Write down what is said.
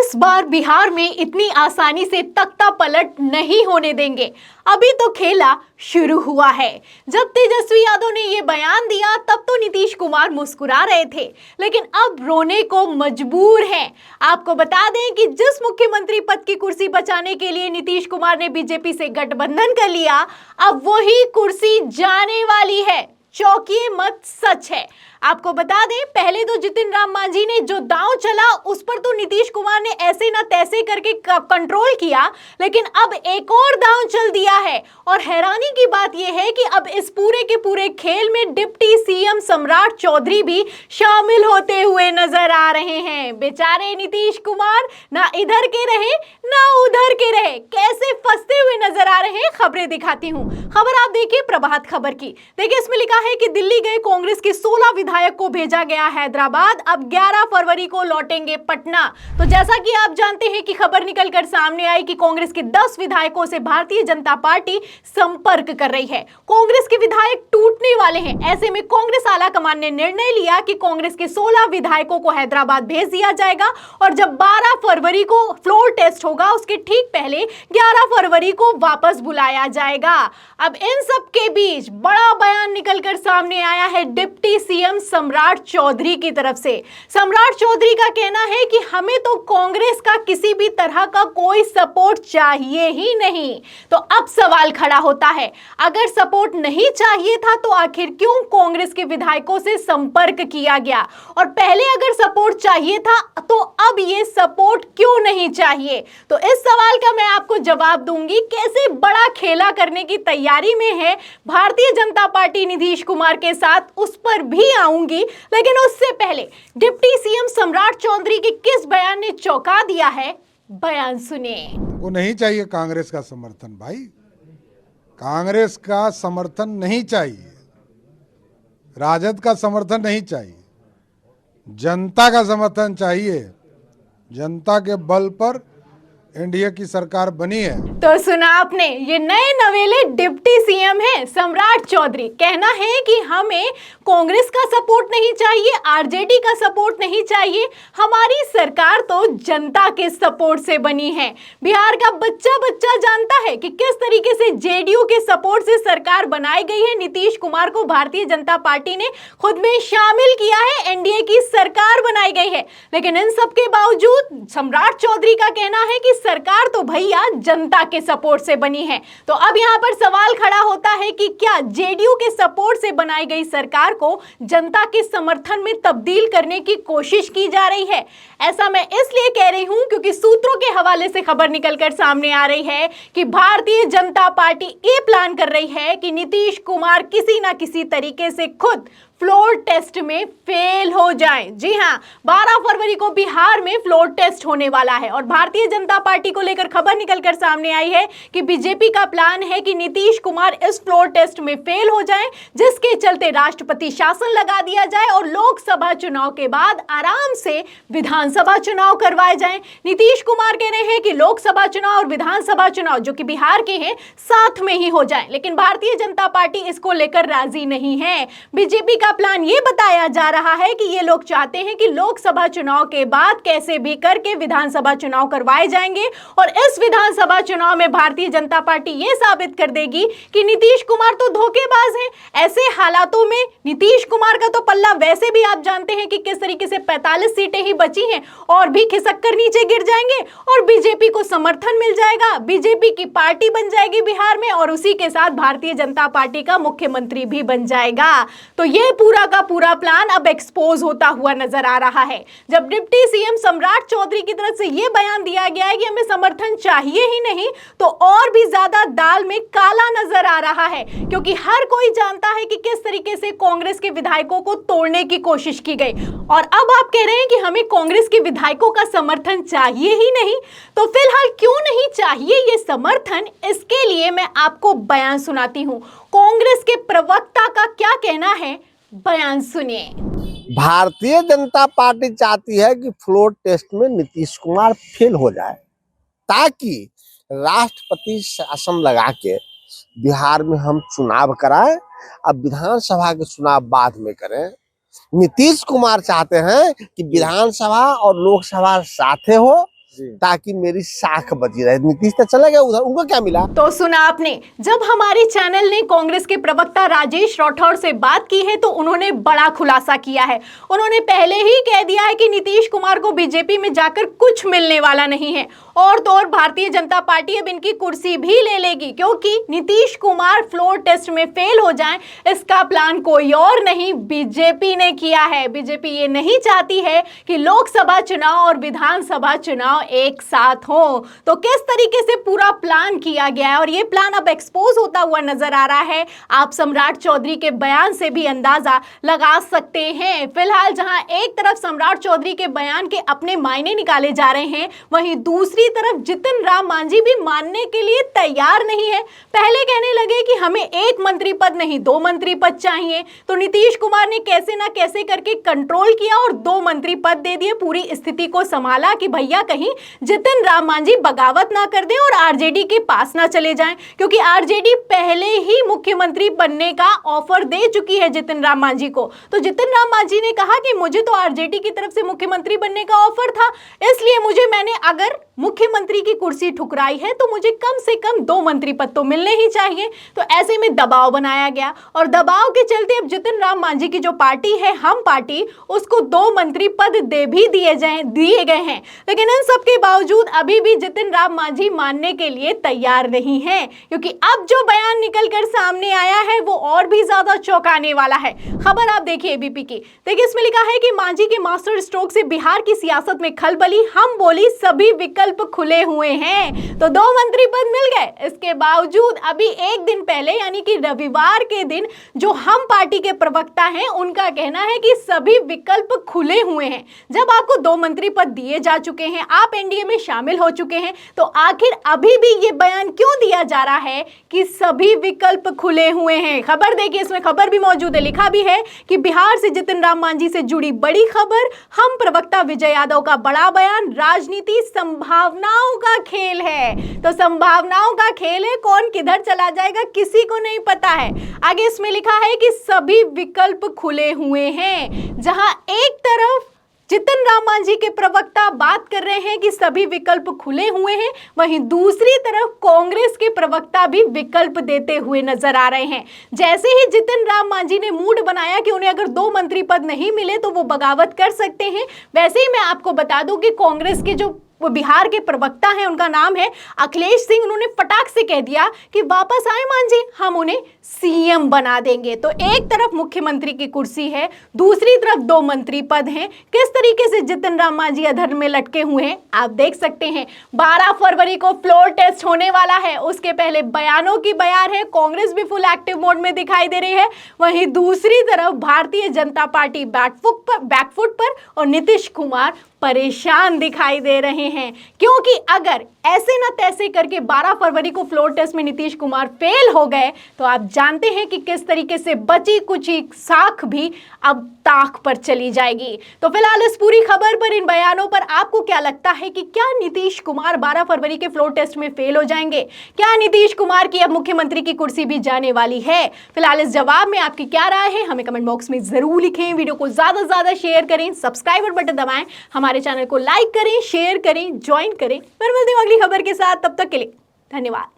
इस बार बिहार में इतनी आसानी से तख्ता पलट नहीं होने देंगे। अभी तो खेला शुरू हुआ है। जब तेजस्वी यादव ने ये बयान दिया तब तो नीतीश कुमार मुस्कुरा रहे थे, लेकिन अब रोने को मजबूर हैं। आपको बता दें कि जिस मुख्यमंत्री पद की कुर्सी बचाने के लिए नीतीश कुमार ने बीजेपी से गठबंधन कर लिया, अब वही कुर्सी जाने वाली है। चौंकिए मत, सच है। आपको बता दें, पहले तो जितिन राम मांझी ने जो दांव चला उस पर तो नीतीश कुमार ने ऐसे ना तैसे करके कंट्रोल किया, लेकिन अब एक और दांव चल दिया है। और हैरानी की बात यह है कि अब इस पूरे के पूरे खेल में डिप्टी सीएम सम्राट चौधरी भी शामिल होते हुए नजर आ रहे हैं। बेचारे नीतीश कुमार ना इधर के रहे ना उधर के रहे, कैसे फंसते हुए नजर आ रहे हैं। खबरें दिखाती हूं। खबर आप देखिए प्रभात खबर की। देखिए, इसमें लिखा है कि दिल्ली गए कांग्रेस के 16 विधायक को भेजा गया हैदराबाद, अब 11 फरवरी को लौटेंगे पटना। तो जैसा कि आप जानते हैं कि खबर निकलकर सामने आई कि कांग्रेस के 10 विधायकों से भारतीय जनता पार्टी संपर्क कर रही है। कांग्रेस के विधायक टूटने वाले हैं। ऐसे में कांग्रेस आला कमान ने निर्णय लिया कि कांग्रेस के 16 विधायकों को हैदराबाद भेज दिया जाएगा और जब 12 फरवरी को फ्लोर टेस्ट होगा उसके ठीक पहले 11 फरवरी को वापस बुलाया जाएगा। अब इन सब के बीच बड़ा बयान निकलकर सामने आया है डिप्टी सीएम सम्राट चौधरी की तरफ से। सम्राट चौधरी का कहना है कि हमें तो कांग्रेस का किसी भी तरह का कोई सपोर्ट चाहिए ही नहीं। तो अब सवाल खड़ा होता है, अगर सपोर्ट नहीं चाहिए था तो आखिर क्यों कांग्रेस के विधायकों से संपर्क किया गया, और पहले अगर सपोर्ट चाहिए था तो अब ये सपोर्ट क्यों नहीं चाहिए। तो इस सवाल का मैं आपको जवाब दूंगी। कैसे बड़ा खेला करने की तैयारी में है भारतीय जनता पार्टी नीतीश कुमार के साथ, उस पर भी आऊंगी, लेकिन उससे पहले डिप्टी सीएम सम्राट चौधरी के किस बयान ने चौंका दिया है, बयान सुनिए। वो नहीं चाहिए कांग्रेस का समर्थन भाई, कांग्रेस का समर्थन नहीं चाहिए, राजद का समर्थन नहीं चाहिए, जनता का समर्थन चाहिए। जनता के बल पर एनडीए की सरकार बनी है। तो सुना आपने, ये नए नवेले डिप्टी सीएम हैं सम्राट चौधरी। कहना है कि हमें कांग्रेस का सपोर्ट नहीं चाहिए, आरजेडी का सपोर्ट नहीं चाहिए, हमारी सरकार तो जनता के सपोर्ट से बनी है। बिहार का बच्चा बच्चा जानता है कि किस तरीके से जेडीयू के सपोर्ट से सरकार बनाई गई है। नीतीश कुमार को भारतीय जनता पार्टी ने खुद में शामिल किया है, एनडीए की सरकार बनाई गई है। लेकिन इन सब के बावजूद सम्राट चौधरी का कहना है कि सरकार तो भैया जनता के सपोर्ट से बनी है। तो अब यहां पर सवाल खड़ा होता है कि क्या जेडीयू के सपोर्ट से बनाई गई सरकार को जनता के समर्थन में तब्दील करने की कोशिश की जा रही है। ऐसा मैं इसलिए कह रही हूं क्योंकि सूत्रों के हवाले से खबर निकलकर सामने आ रही है कि भारतीय जनता पार्टी ये प्लान कर रही है कि नीतीश कुमार किसी ना किसी तरीके से खुद फ्लोर टेस्ट में फेल हो जाएं। जी हां, 12 फरवरी को बिहार में फ्लोर टेस्ट होने वाला है और भारतीय जनता पार्टी को लेकर खबर निकलकर सामने आई है कि बीजेपी का प्लान है कि नीतीश कुमार इस फ्लोर टेस्ट में फेल हो जाएं, जिसके चलते राष्ट्रपति शासन लगा दिया जाए और लोकसभा चुनाव के बाद आराम से विधानसभा चुनाव करवाए जाएं। नीतीश कुमार कह रहे हैं कि लोकसभा चुनाव और विधानसभा चुनाव जो कि बिहार के हैं साथ में ही हो जाएं, लेकिन भारतीय जनता पार्टी इसको लेकर राजी नहीं है। बीजेपी का प्लान ये बताया जा रहा है कि ये लोग चाहते हैं कि लोकसभा चुनाव के बाद कैसे भी करके विधानसभा चुनाव करवाए जाएंगे और इस विधानसभा चुनाव में भारतीय जनता पार्टी ये साबित कर देगी कि नीतीश कुमार तो धोखेबाज हैं। ऐसे हालातों में नीतीश कुमार का तो पल्ला वैसे भी आप जानते हैं कि किस तरीके से 45 सीटें ही बची हैं और भी खिसक कर नीचे गिर जाएंगे और बीजेपी को समर्थन मिल जाएगा, बीजेपी की पार्टी बन जाएगी बिहार में और उसी के साथ भारतीय जनता पार्टी का मुख्यमंत्री भी बन जाएगा। तो ये पूरा का पूरा प्लान अब एक्सपोज होता हुआ नजर आ रहा है। जब डिप्टी सीएम सम्राट चौधरी की तरफ से यह बयान दिया गया है कि हमें समर्थन चाहिए ही नहीं, तो और भी ज्यादा दाल में काला नजर आ रहा है, क्योंकि हर कोई जानता है कि किस तरीके से कांग्रेस के विधायकों को तोड़ने की कोशिश की गई। और अब आप कह रहे हैं कि हमें कांग्रेस के विधायकों का समर्थन चाहिए ही नहीं, तो फिलहाल क्यों नहीं चाहिए ये समर्थन, इसके लिए मैं आपको बयान सुनाती हूं। कांग्रेस के प्रवक्ता का क्या कहना है, बयान सुनिए। भारतीय जनता पार्टी चाहती है कि फ्लोर टेस्ट में नीतीश कुमार फेल हो जाए ताकि राष्ट्रपति शासन लगा के बिहार में हम चुनाव कराएं, अब विधानसभा के चुनाव बाद में करें। नीतीश कुमार चाहते हैं कि विधानसभा और लोकसभा साथे हो ताकि मेरी साख बची रहे। नीतीश तो चले गए उधर, उनको क्या मिला? तो सुना आपने, जब हमारे चैनल ने कांग्रेस के प्रवक्ता राजेश राठौर से बात की है तो उन्होंने बड़ा खुलासा किया है। उन्होंने पहले ही कह दिया है कि नीतीश कुमार को बीजेपी में जाकर कुछ मिलने वाला नहीं है, और तो और भारतीय जनता पार्टी अब इनकी कुर्सी भी ले लेगी, क्योंकि नीतीश कुमार फ्लोर टेस्ट में फेल हो जाएं, इसका प्लान कोई और नहीं बीजेपी ने किया है। बीजेपी ये नहीं चाहती है कि लोकसभा चुनाव और विधानसभा चुनाव एक साथ हो। तो किस तरीके से पूरा प्लान किया गया है और ये प्लान अब एक्सपोज होता हुआ नजर आ रहा है, आप सम्राट चौधरी के बयान से भी अंदाजा लगा सकते हैं। फिलहाल जहां एक तरफ सम्राट चौधरी के बयान के अपने मायने निकाले जा रहे हैं, वहीं दूसरी तरफ जितिन राम मांझी भी मानने के लिए तैयार नहीं है। पहले कहने लगे कि हमें एक मंत्री पद नहीं 2 मंत्री पद चाहिए, तो नीतीश कुमार ने कैसे ना कैसे करके कंट्रोल किया और 2 मंत्री पद दे दिए, पूरी स्थिति को संभाला कि भैया कहीं जितिन राम मांझी बगावत ना कर दें और आरजेडी के पास ना चले जाएं, क्योंकि आरजेडी पहले ही मुख्यमंत्री बनने का ऑफर दे चुकी है जितिन राम मांझी को। तो जितिन राम मांझी ने कहा कि मुझे तो आरजेडी की तरफ से मुख्यमंत्री बनने का ऑफर था, इसलिए मैंने अगर मुख्यमंत्री की कुर्सी ठुकराई है तो मुझे कम से कम 2 मंत्री पद तो मिलने ही चाहिए। तो ऐसे में दबाव बनाया गया और दबाव के चलते अब जितिन राम मांझी की जो पार्टी है हम पार्टी, उसको 2 मंत्री पद दिए गए हैं। लेकिन इन सब के बावजूद अभी भी जितिन राम मांझी मानने के लिए तैयार नहीं है, क्योंकि अब जो बयान निकलकर सामने आया है वो और भी ज्यादा चौंकाने वाला है। खबर आप देखिए एबीपी की, देखिए इसमें लिखा है कि मांझी के मास्टर स्ट्रोक से बिहार की सियासत में खलबली, हम बोली सभी विकल्प खुले हुए हैं। तो 2 मंत्री पद मिल गए, इसके बावजूद अभी एक दिन पहले यानी कि रविवार के दिन जो हम पार्टी के प्रवक्ता हैं उनका कहना है कि सभी विकल्प खुले हुए हैं। जब आपको 2 मंत्री पद दिए जा चुके हैं, आप एनडीए में शामिल हो चुके हैं, तो आखिर अभी भी ये बयान क्यों दिया जा रहा है कि सभी विकल्प खुले हुए हैं? खबर देखिए, इसमें खबर भी मौजूद है, लिखा भी है कि बिहार से जितिन राम मांझी से जुड़ी बड़ी खबर, हम प्रवक्ता विजय यादव का बड़ा बयान, राजनीति संभावनाओं का खेल है। तो संभावनाओं का खेल है, कौन किधर चला जाएगा किसी को नहीं पता है। आगे इसमें लिखा है कि सभी विकल्प खुले हुए हैं। जहां एक तरफ जितिन राम मांझी के प्रवक्ता बात कर रहे हैं कि सभी विकल्प खुले हुए हैं, वहीं दूसरी तरफ कांग्रेस के प्रवक्ता भी विकल्प देते हुए नजर आ रहे हैं। जैसे ही जितिन राम मांझी ने मूड बनाया कि उन्हें अगर 2 मंत्री पद नहीं मिले तो वो बगावत कर सकते हैं, वैसे ही मैं आपको बता दूं कि कांग्रेस के जो वो बिहार के प्रवक्ता हैं, उनका नाम है अखिलेश सिंह, उन्होंने फटाक से कह दिया कि वापस आए मांझी, हम उन्हें सीएम बना देंगे। तो एक तरफ मुख्यमंत्री की कुर्सी है, दूसरी तरफ 2 मंत्री पद हैं। किस तरीके से जितिन राम मांझी अधर में लटके हुए हैं आप देख सकते हैं। 12 फरवरी को फ्लोर टेस्ट होने वाला है, उसके पहले बयानों की बयार है, कांग्रेस भी फुल एक्टिव मोड में दिखाई दे रही है, वहीं दूसरी तरफ भारतीय जनता पार्टी बैकफुट पर और नीतीश कुमार परेशान दिखाई दे रहे हैं, क्योंकि अगर ऐसे ना तैसे करके 12 फरवरी को फ्लोर टेस्ट में नीतीश कुमार फेल हो गए तो आप जानते हैं कि किस तरीके से बची कुची साख भी अब ताक पर चली जाएगी। तो फिलहाल इस पूरी खबर पर, इन बयानों पर आपको क्या लगता है कि क्या नीतीश कुमार 12 फरवरी के फ्लोर टेस्ट में फेल हो जाएंगे? क्या नीतीश कुमार की अब मुख्यमंत्री की कुर्सी भी जाने वाली है? फिलहाल इस जवाब में आपकी क्या राय है हमें कमेंट बॉक्स में जरूर लिखें। वीडियो को ज्यादा से ज्यादा शेयर करें, सब्सक्राइबर बटन दबाएं, हमारे चैनल को लाइक करें, शेयर करें, ज्वाइन करें। फिर मिलते हैं अगली खबर के साथ, तब तक के लिए धन्यवाद।